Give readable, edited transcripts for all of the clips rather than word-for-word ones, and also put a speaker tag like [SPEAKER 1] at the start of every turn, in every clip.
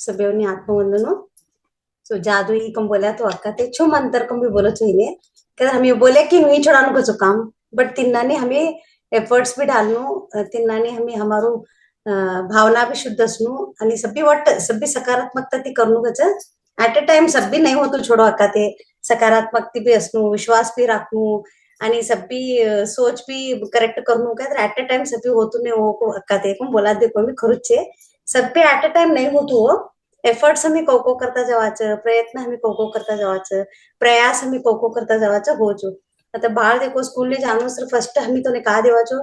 [SPEAKER 1] सभ्योनी आत्मवंदनो so जादू ही कम बोला तो अक्का ते छो मंतर कम भी बोलो चाहिए कि हम ये बोले कि नहीं छोड़ानो को काम बट तिन्ना ने हमें एफर्ट्स भी डालनो तिन्ना ने हमें हमारो भावना भी शुद्ध असणू आणि सभी सकारात्मकता ती करणू गच ऍट अ टाइम सभी नाही होतो छोडो अक्का ते सकारात्मकता भी असणू विश्वास भी राखणू आणि सभी सोच भी करेक्ट करणू काय तर ऍट अ टाइम सभी होतो नाही हो अक्का ते पण बोला देखो मी खरुच छे सभी ऍट अ टाइम नाही होतो हो एफर्ट्स आम्ही कोको करता जावाचं प्रयत्न आम्ही कोको करता जावाचं प्रयास आम्ही कोको करता जावाचं हो जो आता बाळ देखो स्कूल जानो सर फर्स्ट आम्ही तो का देवाचो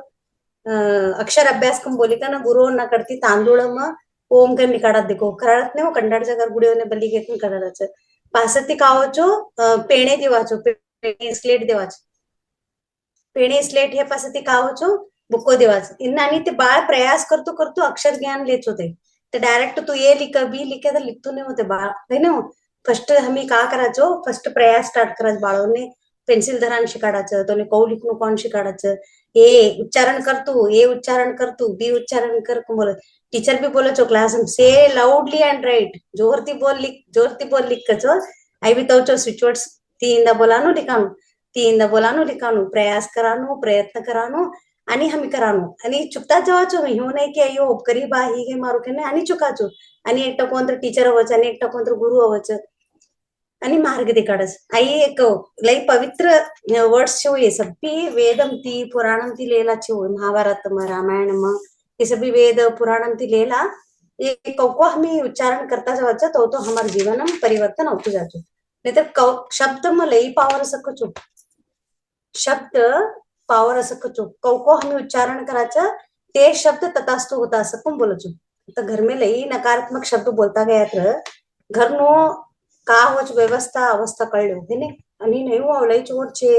[SPEAKER 1] अक्षर अभ्यास कम बोली का ना गुरु ना करती तांदूळ मग ओम कर निकाडात देखो कराडत नाही हो कंडाडच्या घर गुडीने बली घेतून कराडाचं पासती कावचो पेणे देवाचो पेणे स्लेट देवाचो पेणे स्लेट हे पासती कावचो बुको देवाच आणि ते बाळ प्रयास करतो करतो अक्षर ज्ञान लेच होते तर डायरेक्ट तू ये लिख बी लिखे तर लिखतो नाही होते बाळ है ना फर्स्ट आम्ही का करायचो फर्स्ट प्रयास स्टार्ट करायचं बाळवने पेन्सिल धरान शिकाडायचं तो कौ लिखणं कोण शिकाडायचं ए उच्चारण कर तू ए उच्चारण कर तू बी उच्चारण कर बोलत टीचर भी बोलो क्लास से लाउडली एंड राइट जोरती बोल लिख कचो आई भी तो स्विच वर्ड्स तीनदा बोलानो लिखानो तीनदा बोलानो लिखानो प्रयास करानो प्रयत्न करानो आणि हमी करानो आणि चुकता जावाचो ह्यो नाही की अयो उपकरी बा ही मारू के नाही आणि चुकाचो आणि एकटा कोणतर टीचर अवच आणि एकटा कोणतर गुरु अवच आणि मार्ग दिकाडस आई एक लई पवित्र वर्ड्स छो ये सभी वेदम ती पुराणम ती लेला छो महाभारत रामायण म ये सभी वेद पुराणम ती लेला ये कौको हमें उच्चारण करता जावाचं तो हमारे जीवन में परिवर्तन होतो जातो नहीं तो शब्द में लई पावर सकचो शब्द पावर असं कचो कौको हमें उच्चारण करायचं ते शब्द तथास्तु होता असं पण बोलचो तर घर में लई नकारात्मक शब्द बोलता गया तर घर नो का होच व्यवस्था अवस्था कळलो है ने आणि नहीं हो लई चोट छे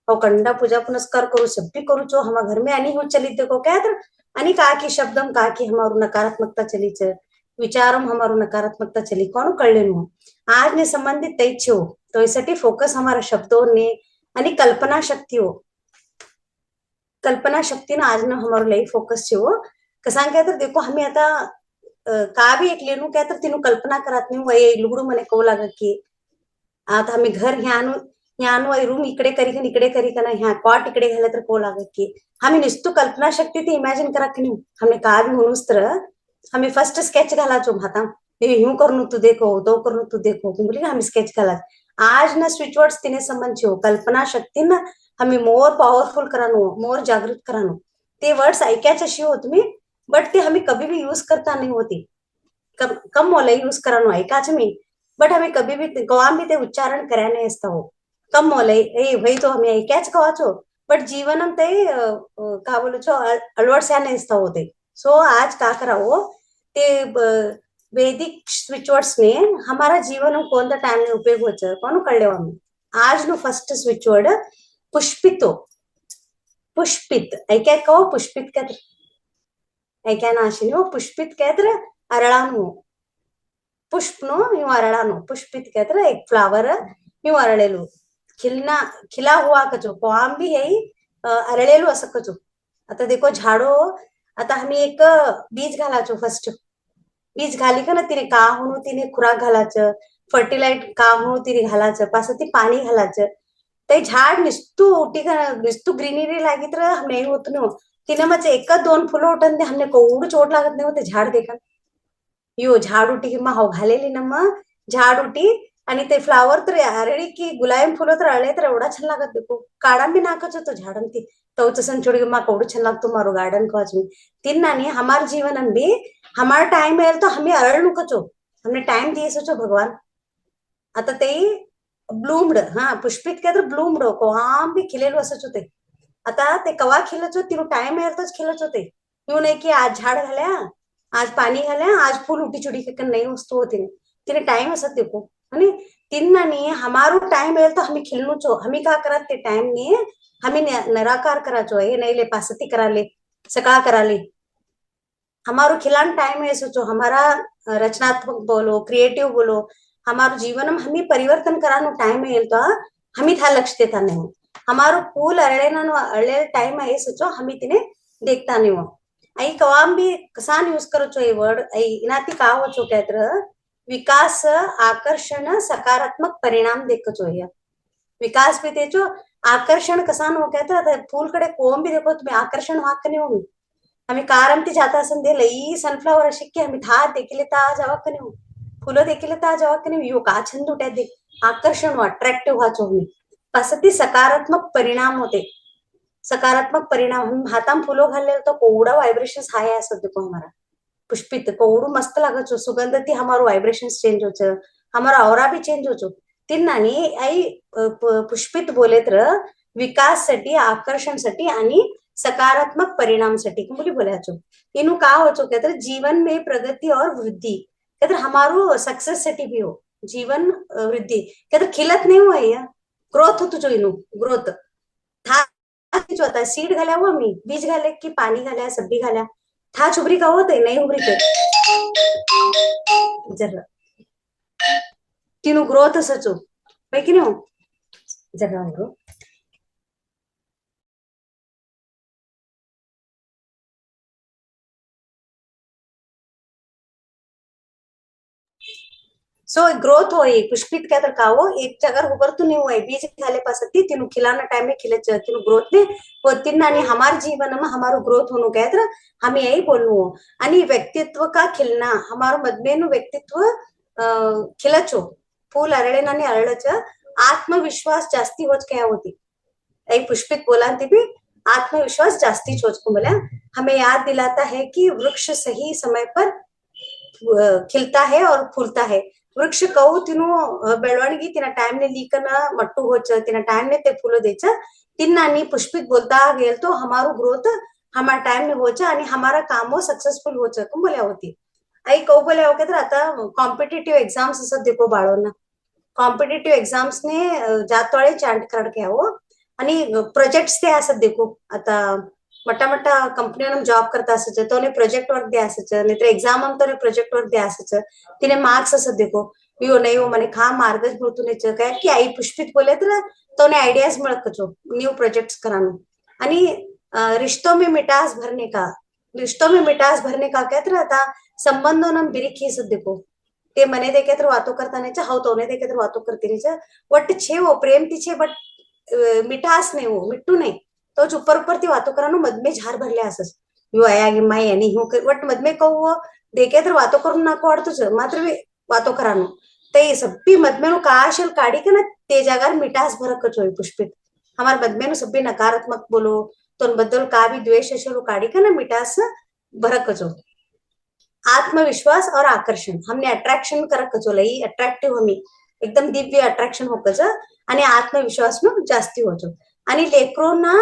[SPEAKER 1] और कंडा पूजा पुनस्कार करू सब भी करू छो हम घर में आणि हो चली देखो क्या तर आणि का की शब्दम का की हमारू नकारात्मकता चली छ विचारम हमारू नकारात्मकता चली कौन कळले नो आज ने संबंधित तई छो तो इससाठी फोकस हमारा शब्दों ने आणि कल्पना शक्ति हो कल्पना शक्ति ना आज ना हमारो लई फोकस छे हो कसा क्या तर देखो हमें आता का भी एक लेनू क्या तर तीनू कल्पना करत नाही वय लुगडू मने कौ लाग की आता हमें घर ह्यानो रूम इकडे करी का ना ह्या कॉट इकडे घाले तर को लाग की हमें निस्तू कल्पना शक्ति ती इमॅजिन करा की हमें का भी म्हणूस तर हमें फर्स्ट स्केच घालाचो भाता ह्यू करू तू देखो तो करू तू देखो बोली हमें स्केच घाला आज ना स्विच वर्ड्स तिने संबंध छो कल्पना शक्ति ना हमें मोर पावरफुल करानो मोर जागृत करानो ते वर्ड्स ऐकायचे अशी हो तुम्ही बट ते हमें कभी भी यूज करता नहीं होती कम मोला यूज करानो ऐकाच मी बट हमें कभी भी गवाम भी ते उच्चारण करा नहीं असता हो कम मोला भाई तो हमें ऐकाच कवाचो बट जीवनम ते का बोलो छो अलवडस्या नहीं असता होते सो आज का करावो ते वैदिक स्विच वर्ड्स ने हमारा जीवन में कौन सा टाइम में उपयोग होचा कौन कळले हमें आज नो फर्स्ट स्विच वर्ड पुष्पितो पुष्पित ऐक्या कहो पुष्पित कहते ऐक्या नाशिनी हो पुष्पित कहते अरळानु पुष्पनो यूं अरळानु पुष्पित कहते एक फ्लावर यूं अरळेलू खिला हुआ कचो पाम भी है अरळेलू असं कचो आता देखो झाडो आता हमें एक बीज घालाचो फर्स्ट बीज घाली का ना तिने का म्हणून तिने खुराक घालायचं फर्टिलाइट का म्हणून तिने घालायचं पास ती पाणी घालायचं ते झाड निस्तू ग्रीनरी लागी तर हम नहीं होत न तिने म्हणजे एक दोन फुलं उठन ते हमने कोवड चोट लागत नाही होते झाड देखा यो झाड उठी कि हो घालेली ना मग झाड उठी आणि ते फ्लावर तर अरळी की गुलाबी फुलं तर अळले तर एवढा छान लागत देखो काढा भी नाकच होतो झाडन ती तवच संचोडी मा कौड़ छान लागतो मारो गार्डन को आज में तीन नानी हमार जीवन भी हमारा टाइम है तो हमें अरळ नुकचो हमने टाइम दिए सोचो भगवान आता ते ब्लूम्ड हा पुष्पित काय तर ब्लूम्ड को आम भी खिलेलो असच होते आता ते कवा खिलच होते तिनो टाइम आहे तोच खिलच होते यूं नाही की आज झाड घाल्या आज पाणी घाल्या आज फूल उठी चुड़ी के नहीं वस्तु होती तिने टाइम असत देखो है तीन नानी हमारो टाइम है तो हमें खिलनो छो हमें का करत ते टाइम ने हमें निराकार कराचो है नहीं ले पासती करा ले सकाळ करा ले हमारो खिलान टाइम है सोचो हमारा रचनात्मक बोलो क्रिएटिव बोलो हमारो जीवन में हमें परिवर्तन करानो टाइम है तो हमें था लक्ष्य देता नहीं हमारो फूल अरळे टाइम है सोचो हमें तिने देखता नहीं हो आई कवाम भी कसान यूज करो छो ये वर्ड आई इनाती का हो छो कहतर विकास आकर्षण सकारात्मक परिणाम देखो जो विकास भी ते जो आकर्षण कसान हो गया था फूल कडे कोम भी देखो तुम्हें आकर्षण वाक नहीं होगी आम्ही कारमती जाता असन दे लई सनफ्लावर शिक्के आम्ही था देखील ता जावा का नाही फुलं देखील ता जावा का नाही यो का छंद उठ्या दे आकर्षण अट्रॅक्टिव्ह व्हायचो मी असं ती सकारात्मक परिणाम होते सकारात्मक परिणाम हम हाताम फुलो घालले तो कोवडा वाइब्रेशन हाय असं देखो हमारा पुष्पित कोवडू मस्त लागत छो सुगंध थी हमारो वाइब्रेशन चेंज हो छो हमारा ऑरा भी चेंज हो छो तिन्नानी आई पुष्पित बोले तर विकाससाठी आकर्षणसाठी आणि सकारात्मक परिणामसाठी बोली बोल्या छो इनु का हो छो कहते जीवन में प्रगति और वृद्धि कहते हमारो सक्सेस सेटी भी हो जीवन वृद्धि कहते खिलत नहीं हुआ है ग्रोथ होतो जो इनु ग्रोथ था जो होता है सीड घाल्या हुआ मी बीज घाले की पानी घाल्या सब्बी घाल्या था छुबरी का होत नाही उबरी ते जरा तीनू ग्रोथ असचो है की नाही जरा सो ग्रोथ हो पुष्पित क्या का वो एक जगह ऊपर तो नहीं हुआ बीज खाले पास तीनू खिलाना टाइम में खिले तीनू ग्रोथ ने वो तीन हमारे जीवन में हमारो ग्रोथ होनो क्या तर हमें यही बोलनु हो आणि व्यक्तित्व का खिलना हमारो मधमेनु व्यक्तित्व खिलचो फूल अरळेना अरळच आत्मविश्वास जास्ती होच क्या होती ऐ पुष्पित बोला भी आत्मविश्वास जास्ती होच को बोला हमें याद दिलाता है कि वृक्ष सही समय पर खिलता है और फूलता है वृक्ष कहू तिनु बेळवणगी तिना टाइम ने लीकन मट्टू होच तिना टाइम ने ते फूल देच तिन्नानी पुष्पित बोलता गेल तो हमारो ग्रोथ हमारा टाइम ने होच आणि हमारा कामो सक्सेसफुल होच तुम बोल्या होती आई कहू बोल्या हो तर आता कॉम्पिटिटिव्ह एक्झाम्स असत देखो बाळोना कॉम्पिटिटिव्ह एक्झाम्स ने जातोळे चांट कार्ड घ्यावो आणि प्रोजेक्ट्स ते असत देखो आता मोटा मोटा कंपनी जॉब करता असच तो प्रोजेक्ट वर्क दे असच नहीं तो एग्जाम हम तो प्रोजेक्ट वर्क दे असच तिने मार्क्स असत देखो यो नहीं हो मने खा मार्गच मिळतून काय की आई पुष्पित बोले तर तो आइडियाज मिळत कचो न्यू प्रोजेक्ट्स करानो आणि रिश्तों में मिठास भरने का रिश्तों में मिठास भरने का क्या तर आता संबंधों नम बिरिखी असत देखो ते मने देखे तर वातो करता नहीं हाउ तो देखे तर वातो करती नहीं वट छे वो प्रेम ती छे बट मिठास नहीं वो मिट्टू नहीं तो ऊपर ऊपर ती वातो करानो मध में झार भरले असस यो आया गी माई यानी हूँ वट मध में कहू देखे तर वातो करून नाको वाटतोच मात्र वातो करानो ते सब्बी मध में काशल काढ़ी के ना ते जागार मिठास भरक कचो पुष्पित हमारे मध में सब्बी नकारात्मक बोलो तो बद्दल का भी द्वेष अशो काढ़ी के ना मिठास भरक कचो आत्मविश्वास और आकर्षण हमने अट्रॅक्शन करक कचो लई अट्रॅक्टिव्ह हमी एकदम दिव्य अट्रॅक्शन होकच आणि आत्मविश्वास में जास्ती होचो आणि लेकरोना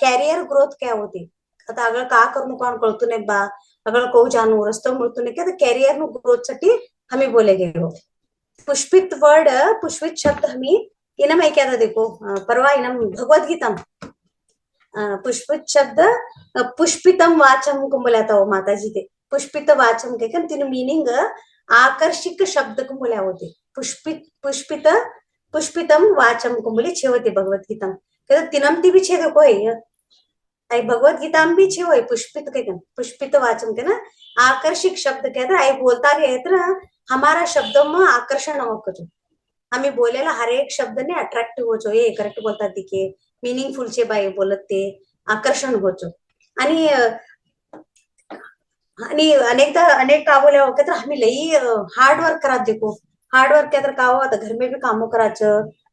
[SPEAKER 1] कॅरियर ग्रोथ क्या होती आता अगर का करू कोण कळतो नाही बा अगर कहू जानू रस्तो मिळतो नाही का कॅरियर ग्रोथ साठी हमें बोले गए हो पुष्पित वर्ड पुष्पित शब्द हमें इनम है क्या था देखो परवा इनम भगवत गीता पुष्पित शब्द पुष्पितम वाचम को बोला था माता जी ते पुष्पित वाचम के तीन मीनिंग आकर्षिक शब्द को बोला होते पुष्पित पुष्पित पुष्पितम वाचम को बोले छे होते भगवत गीता तिनमती भी छे देखो आई भगवत गीता में भी छे हो पुष्पित के पुष्पित वाचन के ना आकर्षिक शब्द कहते आई बोलता रहे तो हमारा शब्दों में आकर्षण हो हमें बोलेला हर एक शब्द ने अट्रॅक्टिव्ह होचो ये करेक्ट बोलतात दिके मीनिंगफुल छे बाई बोलत ते आकर्षण होचो आणि अनेकदा अनेक का बोले हो तर हमें लई हार्ड वर्क करा देखो हार्ड वर्क क्या का हो घर में भी कामों कराच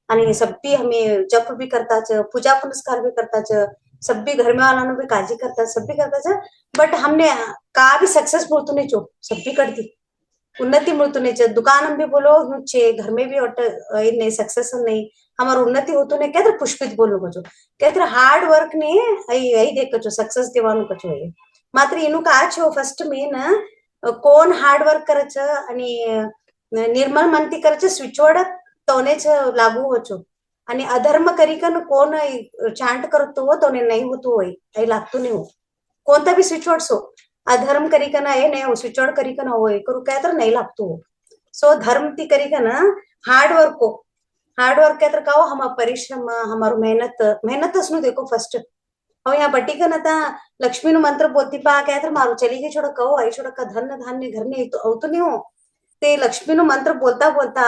[SPEAKER 1] आणि सब्बी हमें जप भी करता पूजा पुनस्कार भी करता सब्बी घर में वाला भी काळजी करता सब्बी करता बट हमने का भी सक्सेस मिळतो नहीं चो सब्बी करती उन्नति मिळतो नहीं दुकान भी बोलो छे घर में भी नहीं सक्सेस नहीं हमार उन्नति होतो नहीं क्या पुष्पित बोलो कचो क्या हार्ड वर्क ने यही देख कचो सक्सेस देवानु कचो मात्र इनु का छो फर्स्ट मेन कोण हार्ड वर्क करच आणि निर्मल मनती करच स्विचवर्ड तोनेच लागू होचो आणि अधर्म करिकन कोण चांट करतो तो नाही होतो होय काही लागतो नाही हो कोणता भी स्विचवर्ड सो अधर्म करिकन आहे नाही हो स्विचवर्ड करिकन होय करू काय तर नाही लागतो सो धर्म ती करिकन हार्ड वर्क क्या तर का हम परिश्रम हमारो मेहनत असनु देखो फर्स्ट और यहाँ बटिकन आता लक्ष्मी नु मंत्र बोलती पा क्या तर मारो चली गई छोड़ा कहो आई छोड़ा का धन धान्य घर में तो नहीं हो તે લક્ષ્મીનો મંત્ર બોલતા બોલતા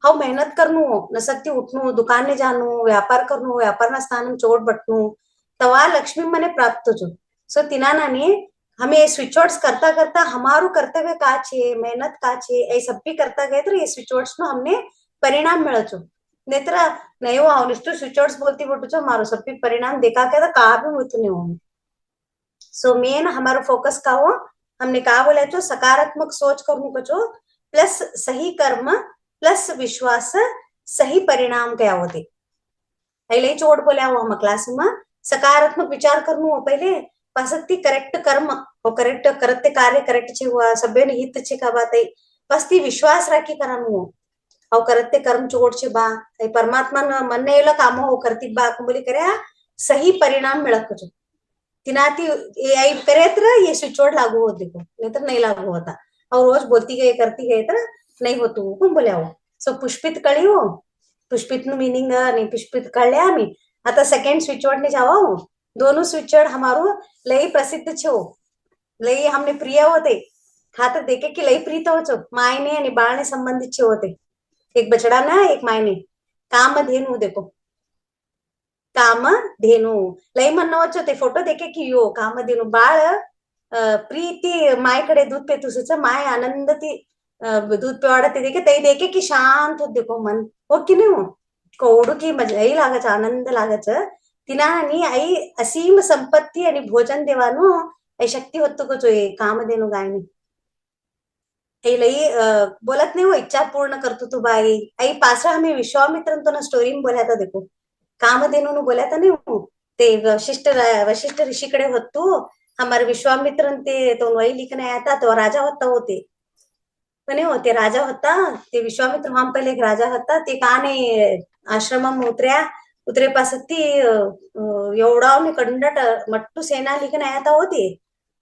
[SPEAKER 1] હાવ મહેનત કરનું નસકથી ઉઠનું દુકાને જાનું વ્યાપાર કરનું વ્યાપારના સ્થાન ચોટ બટનું तवा लक्ष्मी मने प्राप्त जो सो तिनानानी हमें ये स्विच वर्ड्स करता करता हमारू कर्तव्य का छे मेहनत का छे ये सब भी करता गए तो ये स्विच वर्ड्स नो हमने परिणाम मिलो छो नेत्र नहीं वो आवनिष्ठ स्विच वर्ड्स बोलती बोटू छो मारो सब भी परिणाम देखा के तो का भी मुत नहीं हो सो मेन हमारा फोकस का हो हमने कहा बोला छो सकारात्मक सोच करने को छो प्लस सही कर्म प्लस विश्वास सही परिणाम क्या होते पहले चोट बोला हो हम क्लास में सकारात्मक विचार करनो पहले पासती करेक्ट कर्म और करेक्ट करते कार्य करेक्ट छे हुआ सभ्य हित छे का बात है पस्ती विश्वास राखी करानु और करते कर्म चोट छे बा परमात्मा न मन ने एला काम हो करती बा बोली करे सही परिणाम मिलक छो तिनाती ये करे ये स्विचोड लागू हो देखो नहीं तो नहीं लागू होता और रोज बोलती गए करती गए तो नहीं होतो कोण बोल्या हो सो पुष्पित कळी हो पुष्पित नु मीनिंग नहीं पुष्पित कळल्या आम्ही आता सेकंड स्विच वर्ड ने जावा दोनों स्विच वर्ड हमारो लई प्रसिद्ध छो लई हमने प्रिय होते खातर देखे कि लई प्रीत हो छो मायने आणि बाळने संबंधित छे होते एक बछड़ा ना एक मायने कामधेनु देखो कामधेनु लई म्हणणं होतं ते फोटो देखे की यो कामधेनु बाळ प्रीती मायकडे दूध पेतुसच माय आनंद ती दूध पिवाडते देखे ते देखे की शांत होत देखो मन हो की नाही हो कोडू मजा आई लागच आनंद लागच तिनानी आई असीम संपत्ती आणि भोजन देवानो आई शक्ती होतो को जो कामधेनु गायनी आई लई बोलत नाही हो इच्छा पूर्ण करतो तू बाई आई पासरा हमें विश्वामित्रन तो ना स्टोरी में बोला था देखो कामधेनु नु बोला था नहीं हो ते वशिष्ठ ऋषीकडे होतो हमारे विश्वामित्रन ते तो वही लिखने आया था तो राजा होता होते पण होते राजा होता ते विश्वामित्र हम पहिले एक राजा होता ते का नाही आश्रमम उतरे पासती एवढा कंडट मट्टू सेना लिखन आया था होते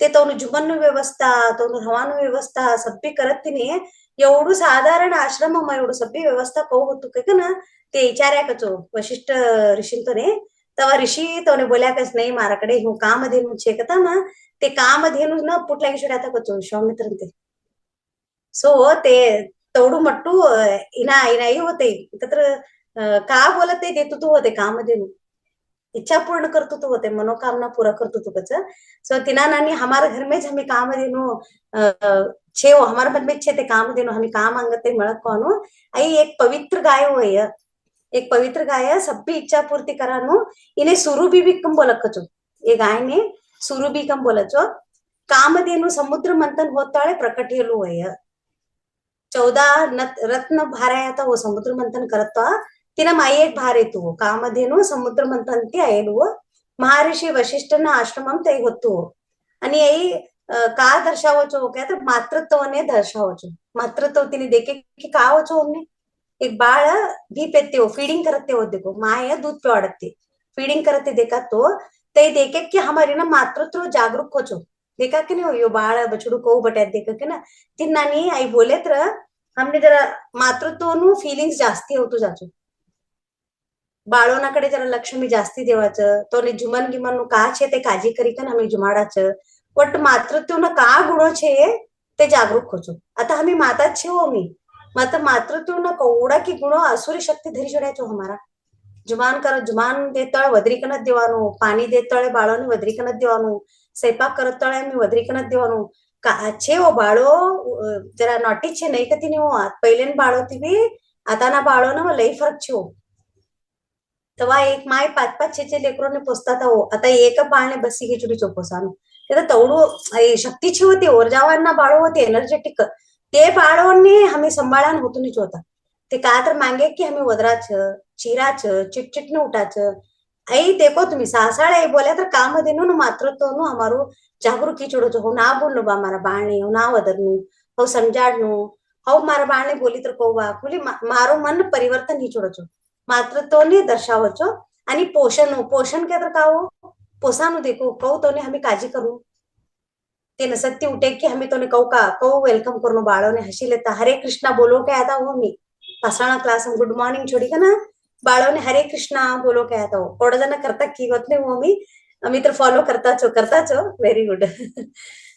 [SPEAKER 1] ते तो जुमन व्यवस्था तो रवान व्यवस्था सभ्य करत तिने एवढू साधारण आश्रम एवढू सभ्य व्यवस्था कौ होतो का ना ते विचार्या कचो वशिष्ठ ऋषी तो ने तवा ऋषी तो ने बोल्या कस नाही माराकडे हूँ कामधेनु छे कता ना ते कामधेनु न पुटला विषय कचो विश्वामित्र ते सो ते तोडू मट्टू इना इनाई होते तत्र का बोलते देतो तू होते कामधेनु इच्छा पूर्ण करतो तू होते मनोकामना पूरा करतो तू कच सो तिना नानी हमारे घर में हमें कामधेनु छे वो हमारे मन में छे ते कामधेनु हमें काम अंगते मळक कोनो आई एक पवित्र गाय होय एक पवित्र गाय सभी इच्छा पूर्ति करानो इने सुरुबी भी कम बोलक कचो ये गाय ने सुरुबी कम बोलचो कामधेनु समुद्र मंथन होताळे प्रकट हेलू होय 14 रत्न भाराया था वो समुद्र मंथन करता तिना माई एक भार येतो कामधेनु समुद्र मंथन ती आयलू महर्षी वशिष्ठना आश्रमम ते होतो आणि आई का दर्शावचो क्या तर मातृत्वने दर्शावचो मातृत्व तिने देखे की का होचो हमने एक बाळ भी पेते हो फीडिंग करते हो देखो माय दूध पिवाडते फीडिंग करते देखा तो ते देखे कि हमारी ना मातृत्व जागरूक होचो देखा कि नहीं यो बाळ बछड़ू को बटा देखा कि ना तिन्नानी आई बोले तर हमने जरा मातृत्व नु फीलिंग्स जास्ती होतो जाचो बाळोनाकडे जरा लक्ष मी जास्ती देवाचं तो ने जुमन गिमन का छे ते काळजी करी कन हमें जुमाडाचं बट मातृत्व न का गुणो छे ते जागरूक होचो आता हमें माता छे हो मी मत मातृत्व न कौड़ा की गुणो असुरी शक्ति धरी जोड़ाचो हमारा जुमान कर जुमान देतळे वदरीकनत देवानो पाणी देतळे बाळोने वदरीकनत देवानो स्वयंपाक करतळे मी वदरीकनत देवानो का छे वो बाळो जरा नॉटी छे नहीं कती नहीं हो पहिलेन बाळो ती भी आता ना बाळो ना लई फरक छे हो तवा एक माय 5-5 6 लेकरो ने पोसता था हो आता एक बाळने बसी खिचडी चोपोसानो ते तवडू शक्ती छे होते ओरजावांना बाळो होते एनर्जेटिक ते बाळोने हमें संभाळान होतो नहीं होता ते का तर मांगे कि हमें वदराच चिराच चिटचिट न उठाच आई देखो तुम्ही सासाळे बोल्या तर कामधेनु न मातृत्व नु हमारो जागरूकी छोड़ो हो ना बोलनो बा मारा बाळने हो ना वदरनु हो समझाडनु हो मारा बाळने बोली तर कोवा बोली मारो मन परिवर्तन ही छोड़ो मातृत्वने दर्शावचो आणि पोषण क्या तर का हो पोसानु देखो कौ तोने हमें काळजी करू ते नसक्ती उठे कि हमें तोने कौ वेलकम करनो बाळोने हसी लेता हरे कृष्णा बोलो क्या आता हो मी पासाणा क्लास गुड मॉर्निंग छोड़ी का ना बाळोने हरे कृष्णा बोलो क्या आता हो थोड़ा जन करता की होत नहीं वो मी तर फॉलो करता छो वेरी गुड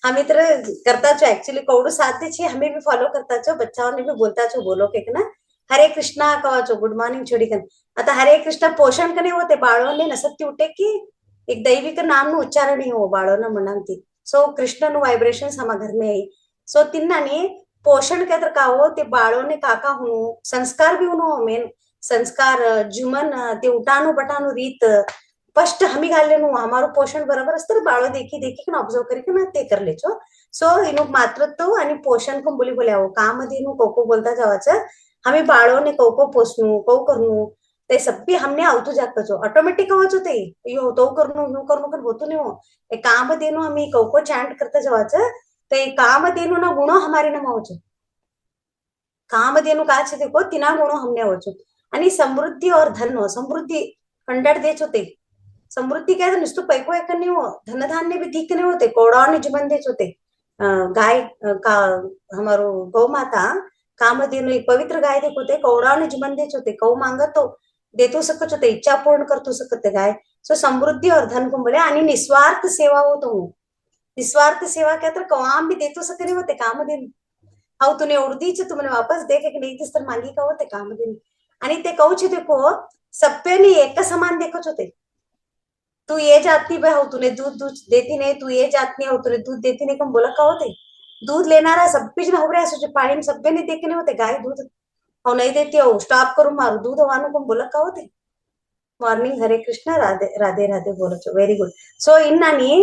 [SPEAKER 1] हमें तर करता छो एक्चुअली कौड़ू साथ दे छे हमें भी फॉलो करता छो बच्चाओं ने भी बोलता छो बोलो के ना हरे कृष्णा कवा छो गुड मॉर्निंग छोड़ी कन आता हरे कृष्णा पोषण कने होते बाळो ने नसत्ती उठे की एक दैविक नाम नु उच्चारण हो बाळो ना म्हणंती सो कृष्ण नु वाइब्रेशन्स हमा घर में आई सो तिन्नाने पोषण के तर का हो ते बाळो ने काका हूँ संस्कार भी उनो मेन संस्कार जुमन ते उठाणू बटाणू रीत स्पष्ट हमी घाल लेनु हमारो पोषण बरोबर असतं बाळो देखी देखी ऑब्झर्व करी ना ते कर लेचो सो इनु मातृत्व आणि पोषण को बोली बोल्या काम देनु कोको बोलता जावाचं हमें बाळो ने कोको पोसनु को करनु ते सब्बी हमने आवतू जात छो ऑटोमेटिक होच होते यो तो करनु कर होतो नहीं हो ए काम देनु हमें कोको चैंट करता जावाचं ते काम देनु ना गुणो हमारे ना मावचो काम देनु का छे देखो तिना गुणो हमने आवचो आणि समृद्धी और धन हो समृद्धी 100 देच होते समृद्धि क्या है नुसतं पैको एक नहीं हो धनधान्य भी ठीक नहीं होते कौड़ाओं ने जीवन देच होते गाय का हमारो गौ माता कामधेनु एक पवित्र गाय देखो ते कौड़ाओं ने जीवन देच होते कौ मांगत तो देतो सकत होते इच्छा पूर्ण करतो सकत गाय सो समृद्धि और धन को बोले आणि निस्वार्थ सेवा हो तो निस्वार्थ सेवा क्या तर कवाम भी देतो सकते होते कामधेनु हाउ तूने उर्दीच तुमने वापस दे के नहीं दिस तर मांगी का होते कामधेनु आणि ते कहू छे देखो सप्पेने एक समान देखो होते तू ये जाती बे हो तूने दूध दूध देती नहीं तू ये जाती हो तूने दूध देती नहीं कम बोला का होते दूध लेना रहा सब बीच में हो रहा है पानी में सब नहीं देखने होते गाय दूध और नहीं देती हो स्टॉप करू मारू दूध हवानो कम बोला का होते मॉर्निंग हरे कृष्ण राधे राधे राधे बोलो छो वेरी गुड सो इन्नानी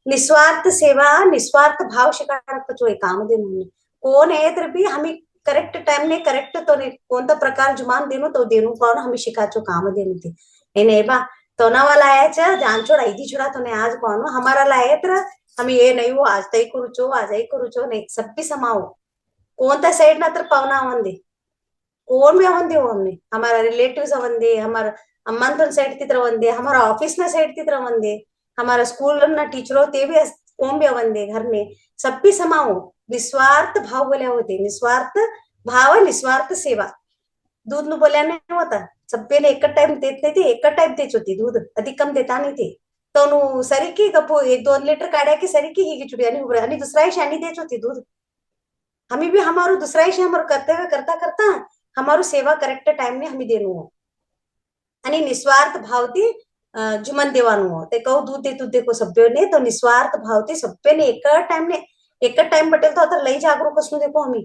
[SPEAKER 1] निस्वार्थ सेवा निस्वार्थ भाव शिकाडत छो काम देनु कोण आहे तर भी हमें करेक्ट टाइम ने करेक्ट तो नहीं कोणता प्रकार जुमान देनु तो देनु कोण हमें शिकाचो काम देनु ते एने बा तो ना वाला है जान छोड़ा इधी छोड़ा तो नहीं आज कौन हमारा लाए तर हमें ये नहीं हो आज तई करूचो आज ही करूचो नहीं सब भी समाओ कौन ता साइड ना तर पावना वंदे कौन भी वंदे हो हमने हमारा रिलेटिव्स वंदे हमारा अम्मांतन साइड की तरह वंदे हमारा ऑफिस ना साइड की तरह वंदे हमारा स्कूल ना टीचरों ते भी कौन भी वंदे घर में सब भी समाओ निस्वार्थ भाव बोले होते निस्वार्थ भाव निस्वार्थ सेवा दूध नु बोल्या नहीं होता सब्बेने एक टाइम देत नाही ते एक टाइम देच होती दूध अधिक कम देता नहीं थे तो नु सरी की गपो 1-2 लीटर काढ्या की सरी की ही चुड़ी आणि दुसरा शानी देच होती दूध हमें भी हमारो दूसरा हमारो कर्तव्य करता करता हमारो सेवा करेक्ट टाइम ने हमें देनु हो आणि निस्वार्थ भावती जुमन देवानु हो ते कहू दूध देतू देखो सभ्योने तो निस्वार्थ भावती सभ्यने एक टाइम बटेल तो आता लई जागरूक असनु देखो हमें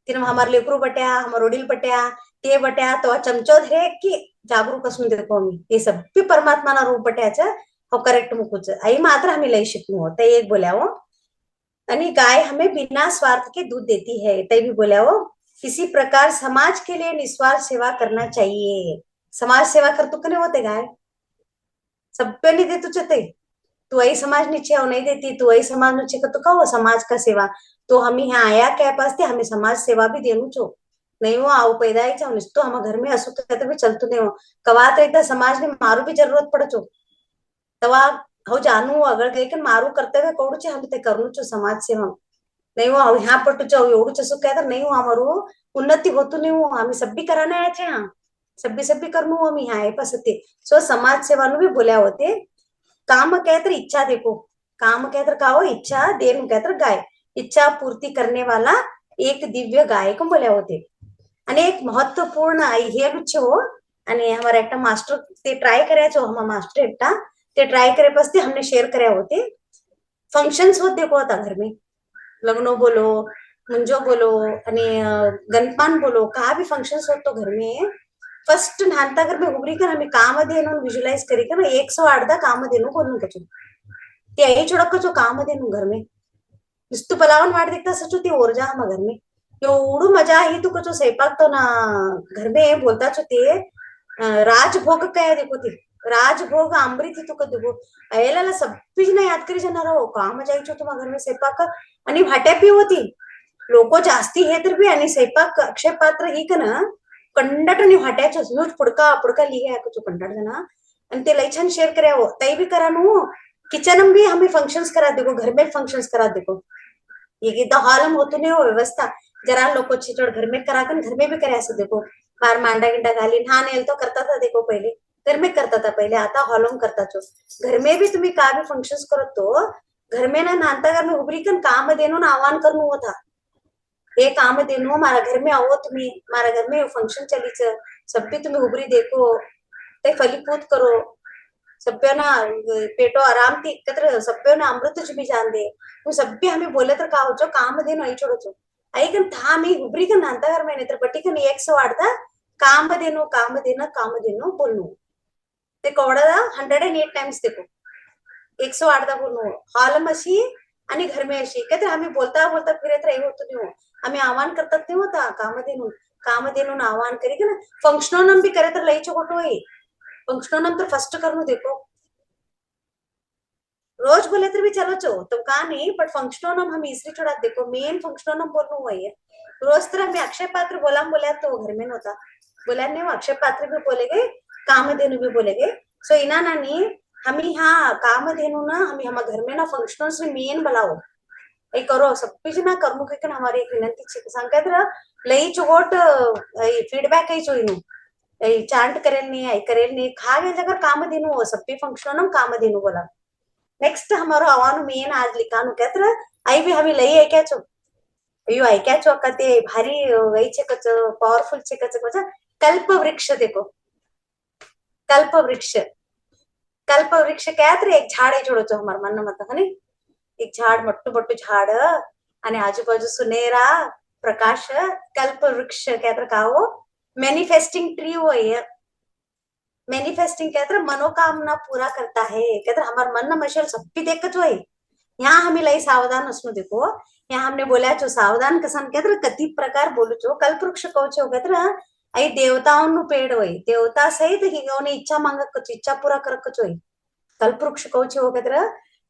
[SPEAKER 1] फिर हमारे लेकरू बट्या हमारे ओडिल बट्या ते बट्या तो चमचो धरे की जागरूक असनु देखो हमें ये सब भी परमात्मा ना रूप बट्याचं हो करेक्ट मुकुच आई मात्र हमें लई शिकनु हो ते एक बोल्या हो आणि गाय हमें बिना स्वार्थ के दूध देती है ते भी बोल्या हो किसी प्रकार समाज के लिए निस्वार्थ सेवा करना चाहिए समाज सेवा कर तू कने होते गाय सभ्य नहीं दे तुझे ते तू आई समाज नीचे नहीं देती तू आई समाज नीचे का तो कहो समाज का सेवा तो हम यहाँ आया क्या पास थे हमें समाज सेवा भी देनु छो नहीं हो आओ पैदा ही चाहो तो हम घर में असो तो भी चलतो नहीं हो कवा तो एकदा समाज ने मारू भी जरूरत पड़ छो तवा हो जानू अगर गई कि मारू करते हुए कौड़ू छे हम ते करनु छो समाज सेवा नहीं हो यहाँ पट्टू चाहो एवढू चसू क्या नहीं हो हमारू उन्नति होतु नहीं हो हमें सब भी कराना है यहाँ सब भी करनु हम यहाँ आए पास ते सो समाज सेवा नु भी बोल्या होते काम क्या तर इच्छा देखो काम क्या तर का हो इच्छा देनु क्या तर गाय इच्छा पूर्ति करने वाला एक दिव्य गाय को बोल्या होते आणि एक महत्वपूर्ण हे लुच्छ हो आणि हमारा एकटा मास्टर ते ट्राय करायचो हम मास्टर एकटा ते ट्राय करे बसते हमने शेयर कराया होते फंक्शन्स होत देखो आता घर में लग्नो बोलो मुंजो बोलो आणि गणपान बोलो का भी फंक्शन्स होत तो घर में फर्स्ट नानता घर में उगरी कर हमें काम देनु विजुअलाइज करी कर 108 काम देनु कोण कचो ते आई छोड़क कचो काम देनु घर में नुसतं पलावन वाट देखता सचो ती ऊर्जा हम घर में एवढू मजा ही तू कचो स्वयंपाक तो ना घर में बोलता छो ते राजभोग काय देखो ती राजभोग अमृत तू का देखो अयला सब बीज ना याद करी जाणार हो का मजा यायचो तुम्हा घर में स्वयंपाक आणि भाट्या पी होती लोक जास्ती हे तर भी आणि स्वयंपाक अक्षय पात्र ही का ना कंडाट आणि भाट्याच न्यूज पुडका पुडका लिहे कुछ कंडाट जना आणि ते लई छान शेअर करावं तई भी करा नु किचन में भी हमें फंक्शंस करा देखो घर में फंक्शंस करा देखो ये तो हॉल में होती नहीं हो व्यवस्था जरा लोग छिचोड़ घर में करा कर घर में भी करे ऐसे देखो बार मांडा गिंडा घाली हाँ नेल तो करता था देखो पहले घर में करता था पहले आता हॉल में करता छो घर में भी तुम्हें का भी फंक्शंस करो तो घर में ना नानता घर में उभरी कन काम देनो ना आह्वान करनो होता ये काम देनो मारा घर में आओ तुम्ही मारा घर में फंक्शन चलीच सब भी तुम्ही उभरी देखो ते फलीपूत करो सभ्य ना पेटो आराम थी एकत्र सभ्य ना अमृत भी जान दे वो सब भी हमें बोले तर का हो काम देनो आई छोड़ो आई कन था मी उभरी कन नानता घर में नेत्र पट्टी कन एक सौ वाढता काम देनो बोलनो ते कोवडा 108 टाइम्स देखो 108दा बोलणं हॉल अशी आणि घर में अशी काय तर आम्ही बोलता बोलता फिरत राही होतो तेव्हा आम्ही आव्हान करतात ते होता काम देणून आव्हान करी ना फंक्शनोनम भी करे तर लई छोटो होई फंक्शनोनम तर फर्स्ट करनो देखो रोज बोले तर भी चलो चो तो का नहीं बट फंक्शनोनम हम इसरी छोड़ा देखो मेन फंक्शनोनम बोलनो हुआ है रोज तर हमें अक्षय पात्र बोला तो घर में नव्हता बोला नहीं अक्षय पात्र भी बोले गए काम देनु भी बोले गए सो इना नानी हमी हाँ काम देनु ना हमी हम घर में ना फंक्शनल से मेन बनाओ ऐ करो सब कुछ ना कर्म के हमारी एक विनंती छे सांगत लई चोट फीडबॅक आई चोईनु ऐ चांट करेल नहीं खा गए जगह काम देनु सब भी फंक्शनल काम देनु बोला नेक्स्ट हमारो अवानु मेन आज लिखानु कहतर आई भी हमी लई ऐक्याचो अयो ऐक्याचो अक्का ते भारी वैचे कच पॉवरफुल छे कच कल्प वृक्ष देखो कल्प वृक्ष क्या तर एक झाड आहे छोडो हमार मन मत हनी एक झाड मोठं झाड आणि आजूबाजू सुनेरा प्रकाश कल्प वृक्ष क्या तर का हो मैनिफेस्टिंग ट्री हो मैनिफेस्टिंग क्या तर मनोकामना पूरा करता है क्या तर हमार मन मशल सब भी देखत होय यहाँ हमें लई सावधान असनो देखो यहाँ हमने बोला छो सावधान कसन क्या तर कति प्रकार बोलू छो कल्प वृक्ष कहू छो क्या तर आई देवताओं पेड़ होई देवता सहित हिगोने इच्छा मांगक इच्छा पूरा करक होई कल्पवृक्ष कौचे हो कहतर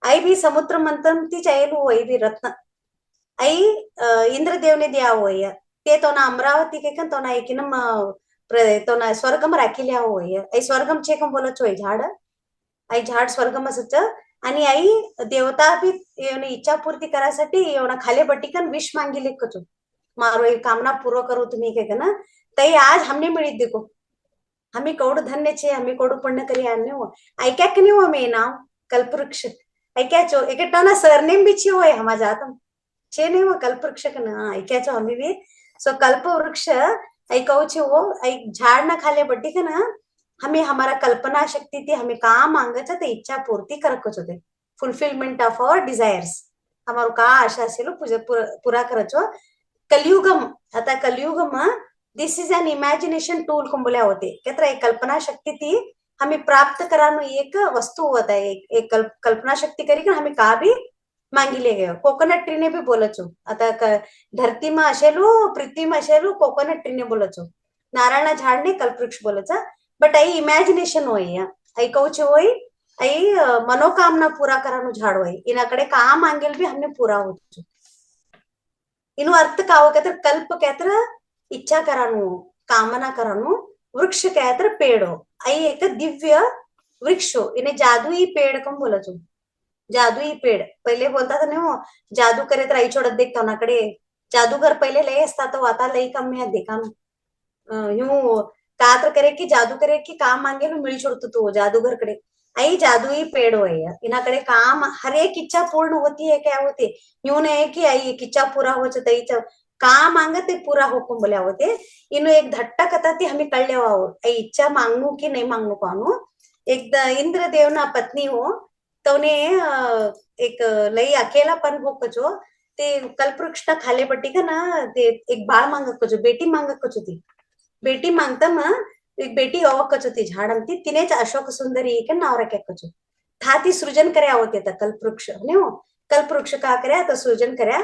[SPEAKER 1] आई भी समुद्र मंथन ती चाहेलू वही भी रत्न आई इंद्रदेव ने दिया हुआ है ते तो ना अमरावती के कन तो ना एक नम तो ना स्वर्गम राखिल्या होय आई स्वर्गम छेकम बोलत होय झाड आई झाड स्वर्गम असच आणि आई देवता भी येवने इच्छा पूर्ती करासाठी येवना खाले बटिकन विष मांगिले कचो मारो ये कामना पूरा करो तुम्ही के ना तई आज हमने मिळीत देखो हमें कौड़ धन्य छे हमें कौड़ पुण्य करी आने हो ऐक्या कि नहीं हो मे नाम कल्पवृक्ष ऐक्या चो एक ना सरनेम भी छे होय हमा जातम छे नहीं हो कल्पवृक्ष के ना ऐक्या चो हमें भी सो कल्पवृक्ष ऐ कहू छे वो ऐ झाड़ ना खाले बड्डी के ना हमें हमारा कल्पना शक्ति थी हमें काम मांगच ते इच्छा पूर्ती करकच होते फुलफिलमेंट ऑफ आवर डिजायर्स हमारो का आशा असेलो पूरा करचो कलियुगम आता कलियुगम दिस इज एन इमेजिनेशन टूल को बोल्या होते क्या एक कल्पना शक्ति थी हमें प्राप्त करानो एक वस्तु होता है एक कल्पना शक्ति करी हमें का भी मांगी ले गए कोकोनट ट्री ने भी बोलचो आता धरती में असेलू पृथ्वी में असेलू कोकोनट ट्री ने बोलचो नारायण झाड़ ने कल्पवृक्ष बोलचा बट आई इमेजिनेशन होई आई कहूचे होई आई मनोकामना पूरा करानो झाड़ होई इनाकडे काम मांगेल भी हमने पूरा होचो इनु अर्थ का हो कहते कल्प कहते इच्छा करानु कामना करानु वृक्ष कहते पेड़ो आई एक दिव्य वृक्ष इन्हें जादुई पेड़ कम बोला छो जादुई पेड़ पहिले बोलता था नहीं जादू करे तर आई छोड़त देखता नाकडे जादूगर पहिले लय असता तो आता लई कम में देखा यूं का तर करे की जादू करे की काम मांगे नु मिळी छोड़तो तो जादूगर कडे आई जादुई पेड़ होय इनाकडे काम हर एक इच्छा पूर्ण होती है क्या होते यूं नहीं कि आई एक इच्छा पूरा हो तई का मांग ते पूरा होकुम बोल्या होते इनो एक धट्टा कथा ती हमें कळले आई इच्छा मांगू की नहीं मांगू पानू एक इंद्रदेव ना पत्नी हो तोने एक लई अकेलापन हो कचो ते कल्पवृक्ष खाले बट्टी का ना ते एक बाळ मांगक कचो बेटी मांगक कचो ती बेटी मांगता म एक बेटी कचो ती झाडम ती तिनेच अशोक सुंदरी के नाव रखे कचो था ती सृजन कर्या होते कल्पवृक्ष ने हो कल्पवृक्ष का कर्या तो सृजन कर्या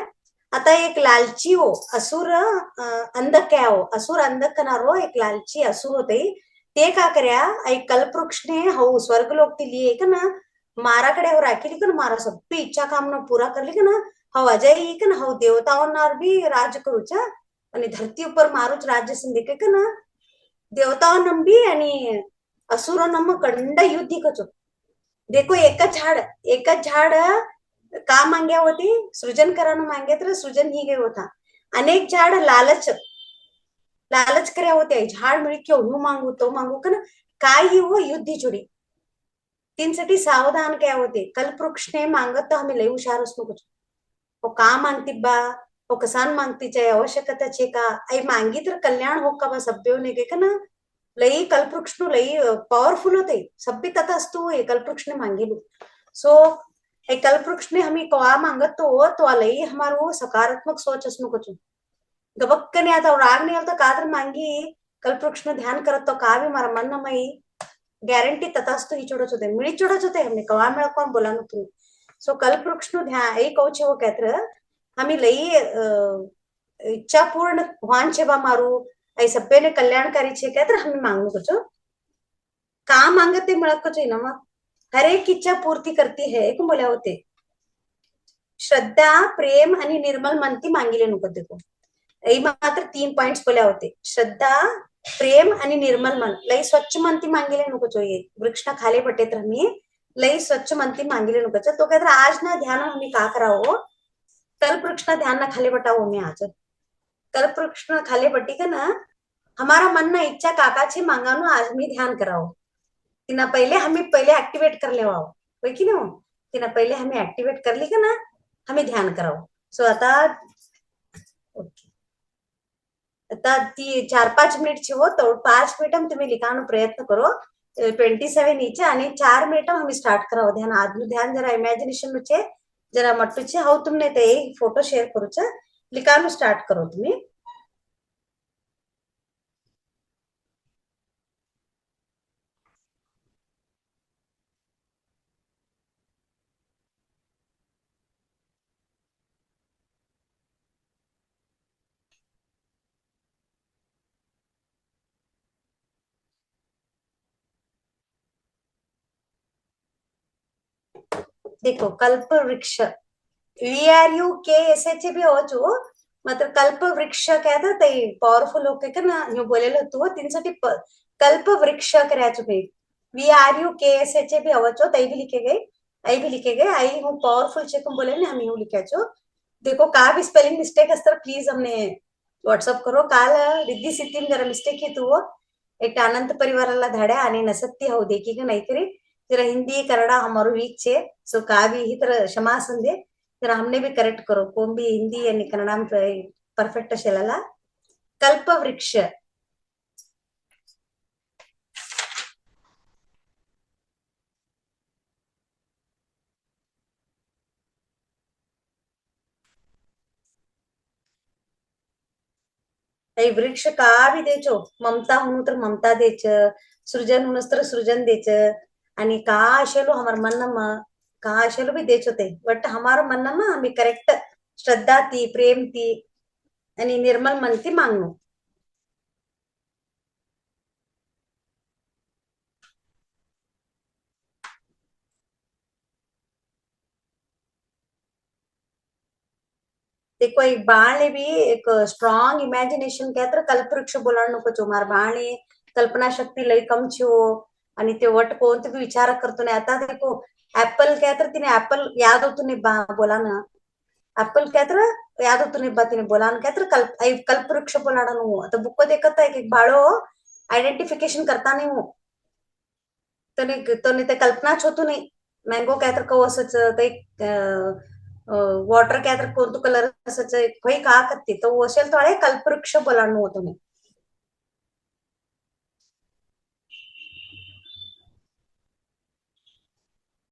[SPEAKER 1] आता एक लालची हो असुर अंधक क्या हो असुर अंधक कनारो एक लालची असुर होते ते का कर्या एक कल्पवृक्ष ने हो स्वर्गलोक ती लिए का ना माराकडे हो राखी का मारा सब इच्छा कामना पूरा कर ली का ना हो अजय का ना हो देवताओं भी राज करूचा आणि धरती ऊपर मारूच राज्य संधिके का ना देवताओं भी आणि असुरों कंड युद्ध कचो देखो एक झाड़ का मांग्या होती सृजन करानो मांगे तर सृजन ही गए होता अनेक झाड़ लालच कर्या होते झाड़ मिल क्यों हूं मांगू तो मांगू का ना काय ही हो युद्ध जुड़ी तीनसाठी सावधान क्या होते कल्पवृक्ष ने मांगत तो हमें लई हुशार असणं कुछ वो का मांगती बा वो कसान मांगती चाहे आवश्यकता छे का आई मांगी तर कल्याण हो का बा सभ्यो ने के ना लई कल्पवृक्ष नु लई पावरफुल होते सभ्य तथास्तु ये कल्पवृक्ष ने मांगेलू सो ए कल्पवृक्ष ने हमें कवा मांगत तो लई हमारो सकारात्मक सोच असणं कुछ गबक्कने आता राग नहीं आता कादर मांगी कल्पवृक्ष ने ध्यान करत तो का भी मारा मन न मई गॅरंटी तथास्तु ही छोड़ो होते मिली छोड़ो होते हमने कवा मेळ कोण बोला तुम्ही सो कल्पवृक्ष नु ध्यान एक कौच वो कहते हमें लई इच्छा पूर्ण वान छे बा मारू आई सभ्य ने कल्याणकारी छे कहते हमें मांगू कुछ का मांगते मिळत कुछ ना मग हर एक इच्छा पूर्ती करती है एक बोला होते श्रद्धा प्रेम आणि निर्मल मन ती मांगिले नको देखो आई मात्र 3 पॉइंट्स बोला होते श्रद्धा प्रेम आणि निर्मल मन लई स्वच्छ मन ती मांगिले नको चाहिए वृक्ष ना खाले पटे तर हमें लई स्वच्छ मन ती मांगिले नको तो कहते आज ना ध्यान हमें का कराओ कल्प वृक्ष ना ध्यान ना खाले पटाओ मैं आज कल्प वृक्ष ना खाले पट्टी का ना हमारा मन ना इच्छा काका छे मांगानो आज मी ध्यान कराओ तिना पहले हमें पहले एक्टिवेट कर ले होय की ना तिना पहले हमें एक्टिवेट कर ली का ना हमें ध्यान कराओ सो आता ओके आता ती 4-5 मिनिट हो तो 5 मिनिट हम तुम्हें लिखानो प्रयत्न करो 27 नीचे आणि 4 मिनिट हम स्टार्ट कराओ ध्यान आदमी ध्यान जरा इमेजिनेशन चे जरा मट्टू छे हाउ तुमने ते फोटो शेयर करू छे लिखानो स्टार्ट करो तुम्ही देखो कल्प वृक्ष VRUKSH भी हो चो मतलब कल्प वृक्ष कहता ते पॉवरफुल होके का ना यो बोलेलो तू तीनसाठी कल्प वृक्ष करायचो पे VRUKSH भी आवचो तई भी लिखे गए आई भी लिखे गए आई हूँ पावरफुल चेक हम बोले ने हम यू लिखाचो देखो का भी स्पेलिंग मिस्टेक असतर प्लीज हमने व्हाट्सअप करो काल रिद्धी सिद्धीन जरा मिस्टेक ही तू एक अनंत परिवाराला धाड्या आणि नसत्ती हो देखी का नाही करी जरा हिंदी कन्नड़ हमारो वीक छे सो का भी ही तरह क्षमा संदे जरा हमने भी करेक्ट करो कोण भी हिंदी आणि कन्नड़ा में परफेक्ट असेलला कल्प वृक्ष वृक्ष का भी देचो ममता म्हणून तर ममता देच सृजन म्हणून तर सृजन देच आणि का असेलो हमार मन का असेलो भी देच होते बट हमारो मन हमें करेक्ट श्रद्धा ती प्रेम ती आणि निर्मल मन ती मांगनो देखो एक बाळ ने भी एक स्ट्रॉंग इमॅजिनेशन क्या तर कल्पवृक्ष बोलावं नको छो मार बाळने कल्पना शक्ती लई कम छो आणि ते वट कोणते भी विचार करतो नाही आता देखो ऍपल क्या तर तिने ऍपल याद होतो नाही बोला ना ऍपल क्या तर याद होतो नाही बा तिने बोला क्या तर कल्पवृक्ष बोलाडा नु आता बुक देखत आहे एक बाळो आयडेंटिफिकेशन करता नाही हो तो नाही ते कल्पनाच होतो नाही मँगो काय तर कव असच ते वॉटर काय तर कोणतो कलर असच खय का करते तो असेल तो कल्पवृक्ष बोलाणं होतो नाही